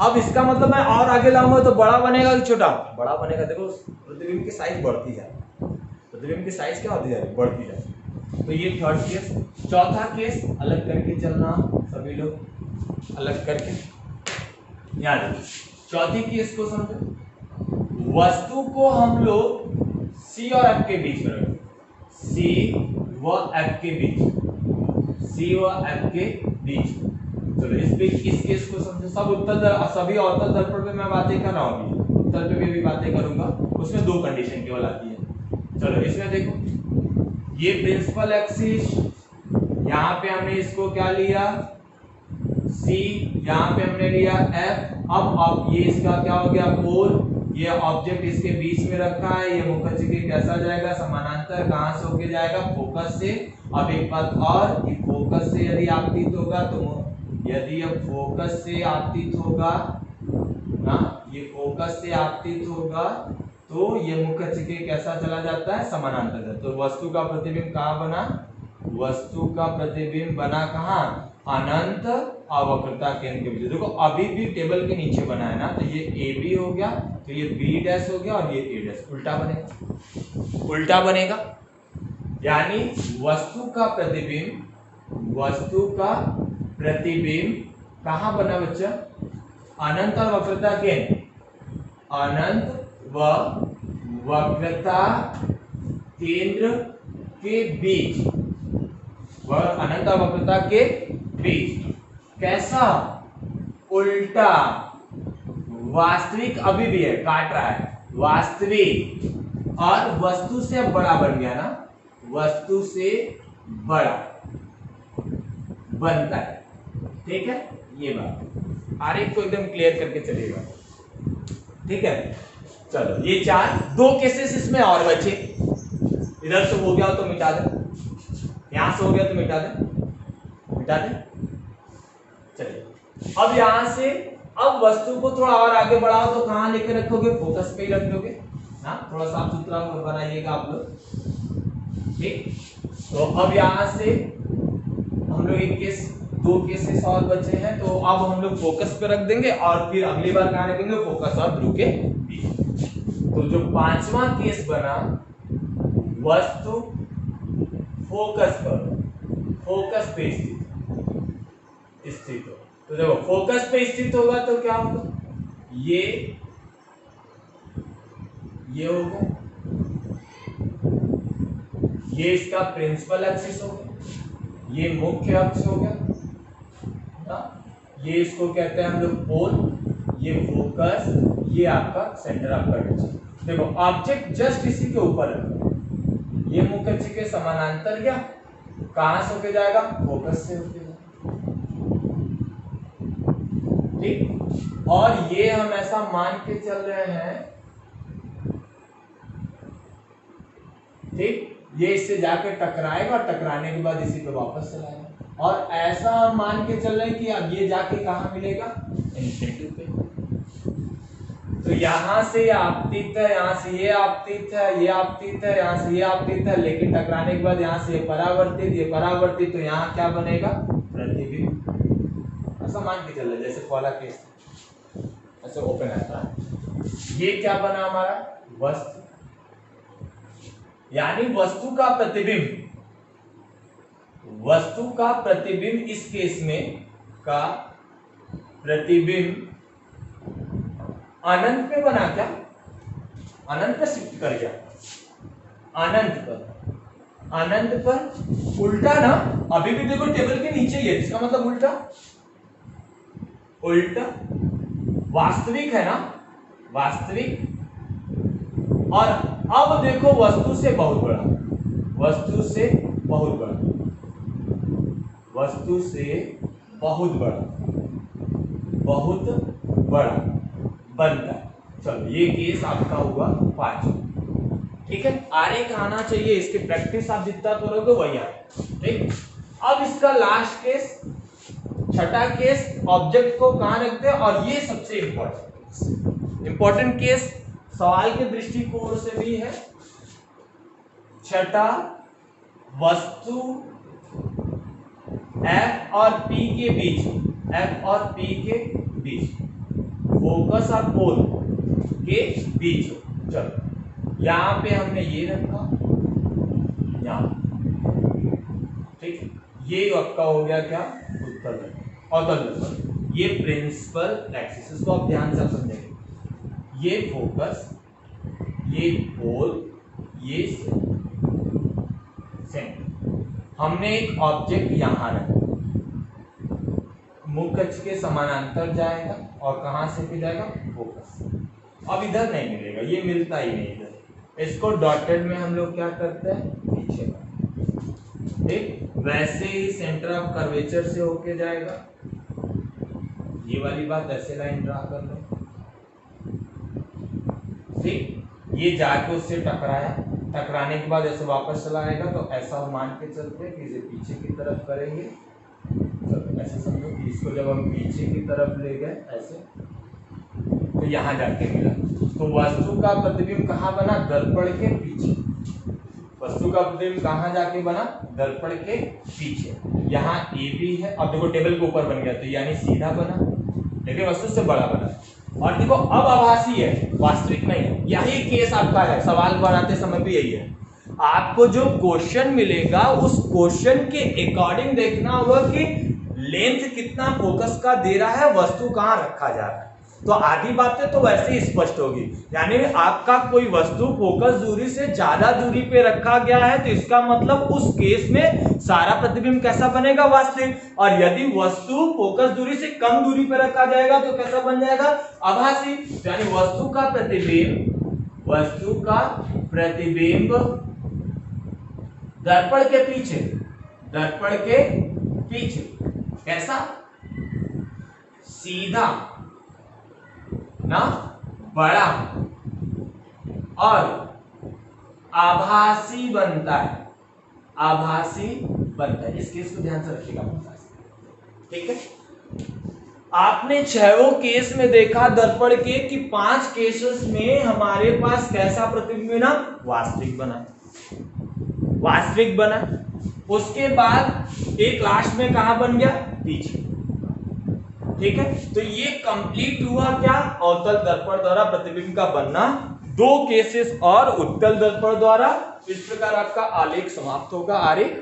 अब इसका मतलब मैं और आगे लाऊंगा तो बड़ा बनेगा कि छोटा, बड़ा बनेगा। देखो प्रतिबिंब की साइज बढ़ती जाए, प्रतिबिंब की साइज क्या होती जाए, बढ़ती जाए। तो ये थर्ड केस। चौथा केस अलग करके चलना, सभी लोग अलग करके याद रखिए। चौथी केस को समझो, वस्तु को हम लोग सी और एफ के बीच में रखें, सी व एफ के बीच, सी व एफ के बीच। चलो इस केस को समझो। सब उत्तल, सभी अवतल दर्पण पे मैं बातें कर रहा हूँ, उत्तल पे भी बातें करूंगा, उसमें दो कंडीशन केवल आती है। चलो इसमें देखो, ये प्रिंसिपल एक्सिस, यहाँ पे हमने इसको क्या लिया, सी, यहाँ पे हमने लिया एफ। अब ये इसका क्या हो गया, पोल, ये ऑब्जेक्ट इसके बीच में रखा है, ये मुख्य अक्ष के कैसा जाएगा, समानांतर, कहां से होके जाएगा, फोकस से। अब एक बात और, कि फोकस से यदि आपतित होगा तो, यदि अब फोकस से आपतित होगा ना, ये फोकस से आपतित होगा तो ये मुख्य अक्ष के कैसा चला जाता है, समानांतर। तो वस्तु का प्रतिबिंब कहाँ बना, वस्तु का प्रतिबिंब बना कहाँ, अनंत और वक्रता केंद्र के बीच। देखो अभी भी टेबल के नीचे बना है ना, तो ये ए बी हो गया, तो ये बी डैश हो गया और ये ए डैश, उल्टा बनेगा, उल्टा बनेगा। यानी वस्तु का प्रतिबिंब, वस्तु का प्रतिबिंब कहाँ बना बच्चा, अनंत और वक्रता केंद्र, अनंत व वक्रता केंद्र के बीच, वह अनंत और वक्रता के बीच। कैसा, उल्टा। वास्तविक अभी भी है, काट रहा है, वास्तविक और वस्तु से अब बड़ा बन गया ना, वस्तु से बड़ा बनता है। ठीक है, ये बात आरेख को एकदम क्लियर करके चलेगा। ठीक है, चलो ये चार, दो केसेस इसमें और बचे। इधर से हो गया तो मिटा दे, यहां से हो गया तो मिटा दे, मिटा दे। चलिए अब यहां से, अब वस्तु को थोड़ा और आगे बढ़ाओ तो कहां लेके रखोगे, फोकस पे ही रखोगे ना, थोड़ा साफ सुथरा बनाइएगा आप लोग। ठीक, तो अब यहां से हम लोग एक केस, दो केसेस और बचे हैं, तो अब हम लोग फोकस पे रख देंगे और फिर अगली बार कहां रखेंगे, फोकस और ध्रुव के बीच। तो जो पांचवा केस बना, वस्तु फोकस पर, फोकस पे स्थित हो, तो देखो फोकस पे स्थित होगा तो क्या होगा, ये होगा, ये इसका प्रिंसिपल एक्सिस हो गया, ये मुख्य अक्ष हो गया ना, ये इसको कहते हैं हम लोग पोल, ये फोकस, ये आपका सेंटर ऑफ कर्वेचर। देखो ऑब्जेक्ट जस्ट इसी के ऊपर है, ये मुख्य अक्ष के समानांतर गया, कहां से होके जाएगा, फोकस से होके जाएगा। ठीक, और ये हम ऐसा मान के चल रहे हैं, ठीक, ये इससे जाकर टकराएगा और टकराने के बाद इसी पे वापस चलाएगा, और ऐसा हम मान के चल रहे हैं कि अब ये जाके कहां मिलेगा, इन्फिनिटी पे। तो यहां से ये आपतित है, यहां से ये आपतित है, ये आपतित है, यहां से ये आपतित है, लेकिन टकराने के बाद यहां से ये परावर्तित, ये परावर्तित, तो यहां क्या बनेगा, प्रतिबिंब। ऐसा मान के चल रहे जैसे पहला केस ऐसे ओपन है। ये क्या बना हमारा, वस्तु, यानी वस्तु का प्रतिबिंब, वस्तु का प्रतिबिंब इस केस में का प्रतिबिंब अनंत पे बना, क्या अनंत पे शिफ्ट कर गया, अनंत पर, अनंत पर उल्टा ना, अभी भी देखो टेबल के नीचे ही है, इसका मतलब उल्टा, उल्टा। वास्तविक है ना, वास्तविक, और अब देखो वस्तु से बहुत बड़ा, वस्तु से बहुत बड़ा, वस्तु से बहुत बड़ा, बहुत बड़ा बनता है। चलो ये केस आपका हुआ 5। ठीक है, आरेख आना चाहिए, इसकी प्रैक्टिस आप जितना करोगे वही आए। ठीक, अब इसका लास्ट केस, छठा केस, ऑब्जेक्ट को कहां रखते हैं, और ये सबसे इंपॉर्टेंट केस सवाल के दृष्टिकोण से भी है। छठा, वस्तु F और P के बीच, F और P के बीच, फोकस और पोल के बीच। चलो यहां पे हमने ये रखा, यहां, ठीक, ये आपका हो गया क्या, उत्तल दर्पण, ये प्रिंसिपल एक्सिस, इसको आप ध्यान से समझेंगे, ये फोकस, ये पोल, ये सेंटर। हमने एक ऑब्जेक्ट यहां रखा, मुख्य अक्ष के समानांतर जाएगा और कहां से भी जाएगा, फोकस। अब इधर नहीं मिलेगा, ये मिलता ही नहीं इधर, इसको डॉटेड में हम लोग क्या करते हैं, पीछे, ठीक, वैसे ही सेंटर ऑफ कर्वेचर से होके जाएगा, ये वाली बात ऐसे लाइन ड्रा कर लो, ठीक, ये जाके उससे टकराया, टकराने के बाद ऐसे वापस चला आएगा, तो ऐसा मान के चलते हैं कि इसे पीछे की तरफ करेंगे। चलो ऐसे समझो कि इसको जब हम पीछे की तरफ ले गए ऐसे, तो यहाँ जाके मिला, तो तो वस्तु का प्रतिबिंब कहाँ बना? दर्पण के पीछे। वस्तु का प्रतिबिंब कहाँ जाके बना? दर्पण के पीछे। यहाँ ए भी है, अब देखो टेबल के ऊपर बन गया तो यानी सीधा बना, लेकिन वस्तु से बड़ा बना। और देखो अब आभासी है, वास्तविक नहीं है। यही केस आपका है, सवाल बनाते समय भी यही है। आपको जो क्वेश्चन मिलेगा उस क्वेश्चन के अकॉर्डिंग देखना होगा कि लेंथ कितना फोकस का दे रहा है, वस्तु कहाँ रखा जा रहा है। तो आधी बातें तो वैसे ही स्पष्ट होगी। यानी आपका कोई वस्तु फोकस दूरी से ज्यादा दूरी पे रखा गया है तो इसका मतलब उस केस में सारा प्रतिबिंब कैसा बनेगा? वास्तविक। और यदि वस्तु फोकस दूरी से कम दूरी पे रखा जाएगा तो कैसा बन जाएगा? आभासी। यानी वस्तु का प्रतिबिंब दर्पण के पीछे, दर्पण के पीछे कैसा? सीधा ना, बड़ा और आभासी बनता है, आभासी बनता है। इस केस को ध्यान से रखिएगा, ठीक है। आपने 6 केस में देखा दर्पण के कि 5 केसेस में हमारे पास कैसा प्रतिबिंब बना? वास्तविक बना, वास्तविक बना। उसके बाद एक लास्ट में कहां बन गया? पीछे, ठीक है। तो ये कंप्लीट हुआ क्या? अवतल दर्पण द्वारा प्रतिबिंब का बनना, 2 केसेस और उत्तल दर्पण द्वारा। इस प्रकार आपका आलेख समाप्त होगा, आरेख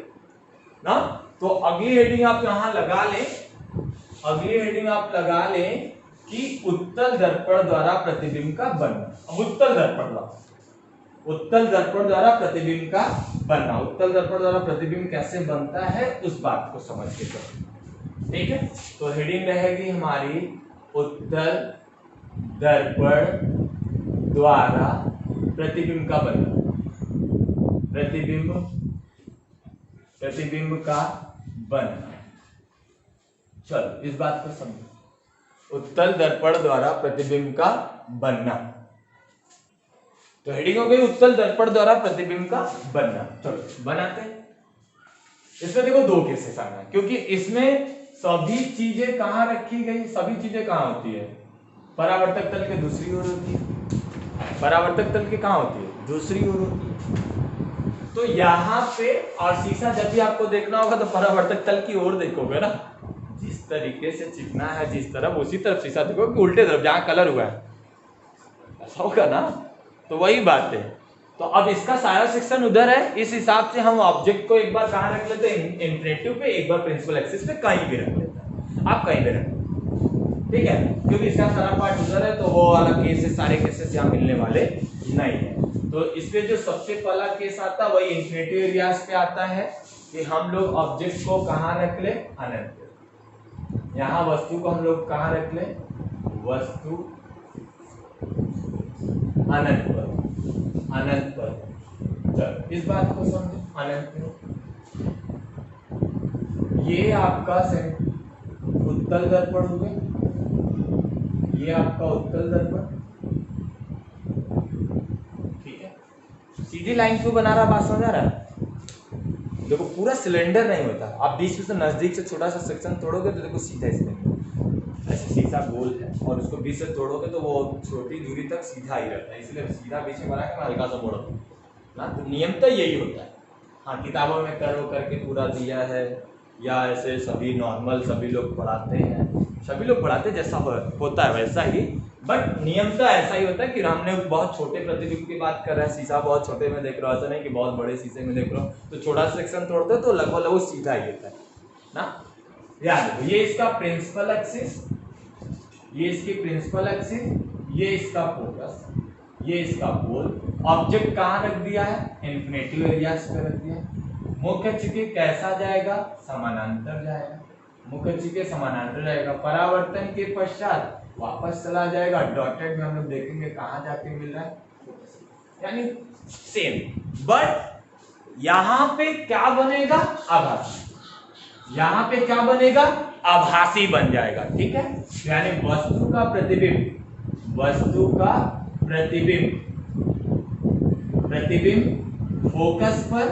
ना। तो अगली हेडिंग आप यहां लगा लें, अगली हेडिंग आप लगा लें कि उत्तल दर्पण द्वारा प्रतिबिंब का बनना। उत्तल दर्पण द्वारा, उत्तल दर्पण द्वारा प्रतिबिंब का बनना, उत्तल दर्पण द्वारा प्रतिबिंब कैसे बनता है उस बात को समझ के चलो, ठीक है। तो हेडिंग रहेगी हमारी उत्तल दर्पण द्वारा प्रतिबिंब का बनना, प्रतिबिंब का बनना। चलो इस बात को समझो, उत्तल दर्पण द्वारा प्रतिबिंब का बनना। तो हेडिंग हो गई उत्तल दर्पण द्वारा प्रतिबिंब का बनना। चलो बनाते हैं। इसमें देखो 2 केसेस आना है, क्योंकि इसमें सभी चीजें कहां रखी गई? सभी चीजें कहां होती है? परावर्तक तल के दूसरी ओर होती है। परावर्तक तल के कहां होती है? दूसरी ओर होती है। तो यहाँ पे, और शीशा जब भी आपको देखना होगा तो परावर्तक तल की ओर देखोगे ना, जिस तरीके से चिपना है जिस तरफ, उसी तरफ शीशा देखोगे, उल्टे तरफ जहां कलर हुआ है, ऐसा होगा ना। तो वही बात है। तो अब इसका सारा सेक्शन उधर है, इस हिसाब से हम ऑब्जेक्ट को एक बार कहां रख लेते हैं? इन्फिनिटिव पे, एक बार प्रिंसिपल एक्सिस पे, कहीं भी रख लेते हैं। आप कहीं भी रख, ठीक है, क्योंकि इसका सारा पार्ट उधर है तो वो वाला केसेस, सारे केसेस यहाँ मिलने वाले नहीं है। तो इसमें जो सबसे पहला केस आता है वही इन्फिनिटिव एरियाज पे आता है कि हम लोग ऑब्जेक्ट को कहां रख ले? अनंत पे। यहाँ वस्तु को हम लोग कहां रख ले? वस्तु अनंत पर, अनंत पर। चलो इस बात को समझो, अनंत में ये आपका उत्तल दर्पण हो गया, ये आपका उत्तल दर्पण, ठीक है। सीधी लाइन क्यों बना रहा? बात समझ आ रहा है? देखो पूरा सिलेंडर नहीं होता, आप बीच में से नजदीक से छोटा सा सेक्शन तोड़ोगे तो देखो सीधा इसमें ऐसे शीशा गोल है, और उसको बीच से तोड़ोगे तो वो छोटी दूरी तक सीधा ही रहता है, इसलिए सीधा बीच में बना के मैं हल्का सा मोड़ा ना। तो नियम तो यही होता है। हाँ, किताबों में कर्व करके पूरा दिया है, या ऐसे सभी नॉर्मल सभी लोग पढ़ाते हैं, सभी लोग पढ़ाते जैसा होता है वैसा ही, बट नियम तो ऐसा ही होता है कि हमने बहुत छोटे प्रतिबिंब की बात कर रहे हैं, शीशा बहुत छोटे में देख रहा हो, ऐसा नहीं कि बहुत बड़े शीशे में देख रहा हो, तो छोटा सेक्शन तोड़ते तो लगभग लगभग सीधा ही होता है ना। याद रखो, ये इसका प्रिंसिपल एक्सिस, ये इसकी प्रिंसिपल एक्सिस, ये इसका फोकस, ये इसका पोल। ऑब्जेक्ट कहाँ रख दिया है? इन्फिनिटिव एरियाज पे रख दिया है। मुख्य चिके कैसा जाएगा? समानांतर जाएगा, मुख्य चिके समानांतर जाएगा। परावर्तन के पश्चात वापस चला जाएगा, डॉटेड में हम लोग देखेंगे कहाँ जाके मिल रहा है, यानी सेम। बट यहाँ पे क्या बनेगा? आभासी। यहाँ पे क्या बनेगा? आभासी बन जाएगा, ठीक है। यानी वस्तु का प्रतिबिंब, वस्तु का प्रतिबिंब, प्रतिबिंब फोकस पर,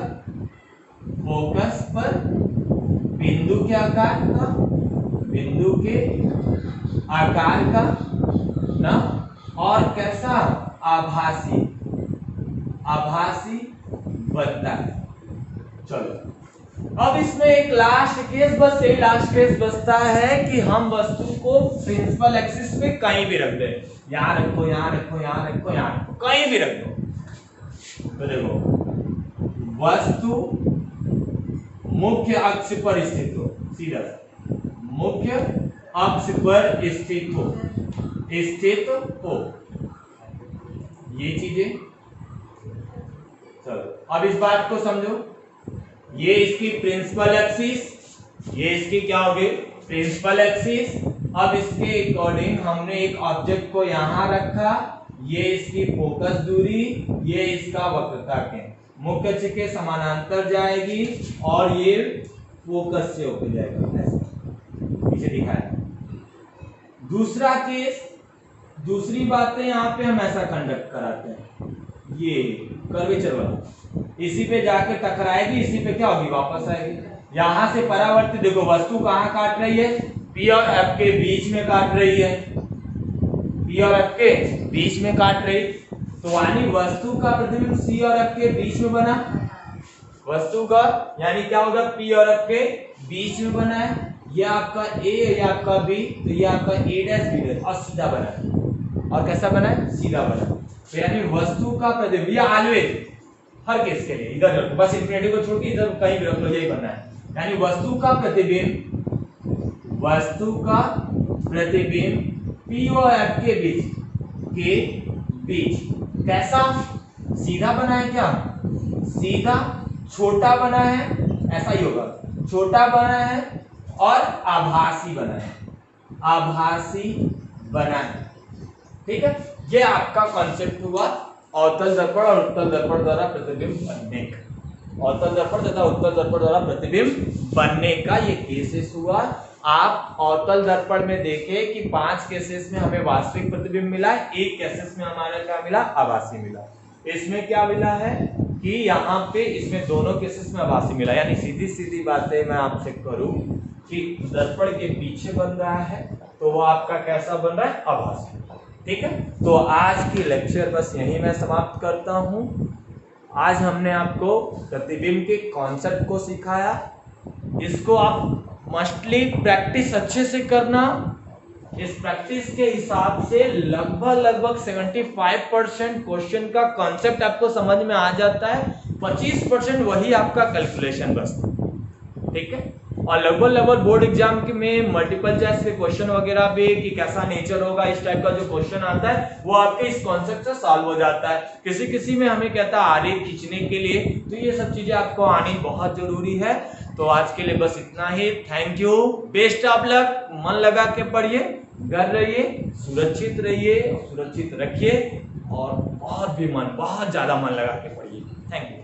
फोकस पर बिंदु के आकार का, बिंदु के आकार का ना, और कैसा? आभासी बनता है। चलो अब इसमें एक लास्ट केस, बस यही लास्ट केस बचता है कि हम वस्तु को प्रिंसिपल एक्सिस पे कहीं भी रख दें, यहाँ रखो, यहाँ रखो, यहाँ रखो, यहाँ रखो, कहीं भी रख दो। तो देखो वस्तु मुख्य अक्ष पर स्थित हो, सीधा मुख्य अक्ष पर स्थित हो ये चीजें। चलो अब इस बात को समझो, ये इसकी प्रिंसिपल एक्सिस, ये इसकी क्या होगी प्रिंसिपल एक्सिस। अब इसके अकॉर्डिंग हमने एक ऑब्जेक्ट को यहां रखा, ये इसकी फोकस दूरी, ये इसका वक्रता केंद्र मुख्य अक्ष के समानांतर जाएगी और ये फोकस से होकर जाएगा, ऐसे पीछे दिखाया। दूसरा केस, दूसरी बातें यहाँ पे हम ऐसा कंडक्ट कराते हैं, ये कर्वेचर वाला इसी पे जाके टकराएगी, इसी पे क्या होगी वापस आएगी। यहां से परावर्तित देखो वस्तु कहां काट रही है, P और F के बीच में काट रही है, P और F के बीच में काट रही, तो यानी वस्तु का प्रतिबिंब C और F के बीच में बना, वस्तु का यानी क्या होगा P और F के बीच में बना है, ये आपका A, ये आपका B, तो ये आपका A डैश B डैश और सीधा बना है। और कैसा बना है, सीधा बना है। तो यानी वस्तु का प्रतिबिंब, ये ऑलवेज हर केस के लिए इधर रखो, बस इंफिनिटी को छोड़ के इधर कहीं भी रख लो, यही बनना है। यानी वस्तु का प्रतिबिंब P और F के बीच कैसा, सीधा बना है क्या, सीधा छोटा बना है, ऐसा ही होगा, छोटा बना है और आभासी बना है, ठीक है। ये आपका कॉन्सेप्ट हुआ अवतल दर्पण और उत्तल दर्पण द्वारा प्रतिबिंब बनने का, अवतल दर्पण तथा उत्तल दर्पण द्वारा प्रतिबिंब बनने का ये केसेस हुआ। आप अवतल दर्पण में देखें कि 5 केसेस में हमें वास्तविक प्रतिबिंब मिला है, 1 केसेस में हमारा क्या मिला, आभासी मिला। इसमें क्या मिला है कि यहाँ पे इसमें दोनों केसेस में आभासी मिला, यानी सीधी सीधी बातें मैं आपसे करूं कि दर्पण के पीछे बन रहा है तो वो आपका कैसा बन रहा है, आभासी, ठीक है। तो आज की लेक्चर बस यहीं मैं समाप्त करता हूं। आज हमने आपको प्रतिबिंब के कॉन्सेप्ट को सिखाया, इसको आप मस्टली प्रैक्टिस अच्छे से करना। इस प्रैक्टिस के हिसाब से लगभग 75% क्वेश्चन का कॉन्सेप्ट आपको समझ में आ जाता है, 25% वही आपका कैलकुलेशन बचता है, ठीक है। और लगभग बोर्ड एग्जाम के में मल्टीपल चॉइस के क्वेश्चन वगैरह भी कि कैसा नेचर होगा, इस टाइप का जो क्वेश्चन आता है वो आपके इस कॉन्सेप्ट से सॉल्व हो जाता है। किसी में हमें कहता है आरे खींचने के लिए, तो ये सब चीजें आपको आनी बहुत जरूरी है। तो आज के लिए बस इतना ही, thank you, best of luck, मन लगा के पढ़िए, घर रहिए, सुरक्षित रहिए, सुरक्षित रखिए और बहुत ज्यादा मन लगा के पढ़िए। Thank you.